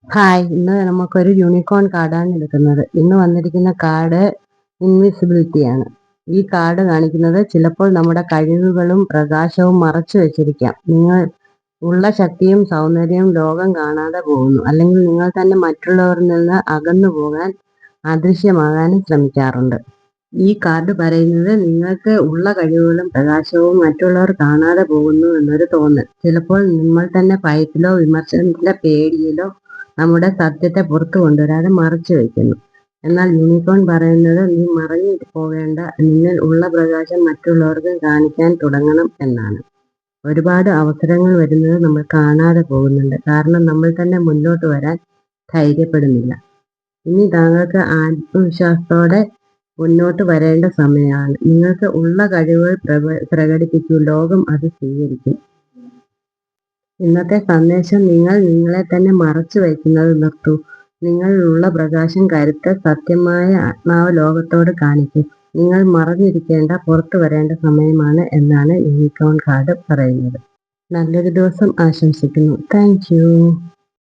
Hi, ഇന്ന് നമുക്കൊരു unicorn കാർഡാണ് എടുക്കുന്നത്. ഇന്ന് വന്നിരിക്കുന്ന കാർഡ് ഇൻവിസിബിലിറ്റിയാണ്. ഈ കാർഡ് കാണിക്കുന്നത് ചിലപ്പോൾ നമ്മുടെ കഴിവുകളും പ്രകാശവും മറച്ചു വെച്ചിരിക്കാം. നിങ്ങൾ ഉള്ള ശക്തിയും സൗന്ദര്യവും ലോകം കാണാതെ പോകുന്നു. അല്ലെങ്കിൽ നിങ്ങൾ തന്നെ മറ്റുള്ളവരിൽ നിന്ന് അകന്നു പോകാൻ അദൃശ്യമാകാനും ശ്രമിക്കാറുണ്ട്. ഈ കാർഡ് പറയുന്നത് നിങ്ങൾക്ക് ഉള്ള കഴിവുകളും പ്രകാശവും മറ്റുള്ളവർ കാണാതെ പോകുന്നു എന്നൊരു തോന്നൽ. ചിലപ്പോൾ നമ്മൾ തന്നെ ഭയത്തിലോ വിമർശനത്തിലെ പേടിയിലോ നമ്മുടെ സത്യത്തെ പുറത്തു കൊണ്ടുവരാതെ മറച്ചു വയ്ക്കുന്നു. എന്നാൽ യൂണിക്കോൺ പറയുന്നത് നീ മറഞ്ഞു പോകേണ്ട, നിന്നിൽ ഉള്ള പ്രകാശം മറ്റുള്ളവർക്ക് കാണിക്കാൻ തുടങ്ങണം എന്നാണ്. ഒരുപാട് അവസരങ്ങൾ വരുന്നത് നമ്മൾ കാണാതെ പോകുന്നുണ്ട്, കാരണം നമ്മൾ തന്നെ മുന്നോട്ട് വരാൻ ധൈര്യപ്പെടുന്നില്ല. ഇനി താങ്കൾക്ക് ആത്മവിശ്വാസത്തോടെ മുന്നോട്ട് വരേണ്ട സമയമാണ്. നിങ്ങൾക്ക് ഉള്ള കഴിവുകൾ പ്രകടിപ്പിക്കൂ, ലോകം അത് സ്വീകരിക്കും. ഇന്നത്തെ സന്ദേശം: നിങ്ങൾ നിങ്ങളെ തന്നെ മറച്ചു വയ്ക്കുന്നത് നിർത്തൂ. നിങ്ങളിലുള്ള പ്രകാശം, കരുത്ത്, സത്യമായ ആത്മാവ് ലോകത്തോട് കാണിക്കും. നിങ്ങൾ മറഞ്ഞിരിക്കേണ്ട, പുറത്തു വരേണ്ട സമയമാണ് എന്നാണ് യൂണിക്കോൺ കാർഡ് പറയുന്നത്. നല്ലൊരു ദിവസം ആശംസിക്കുന്നു. Thank you.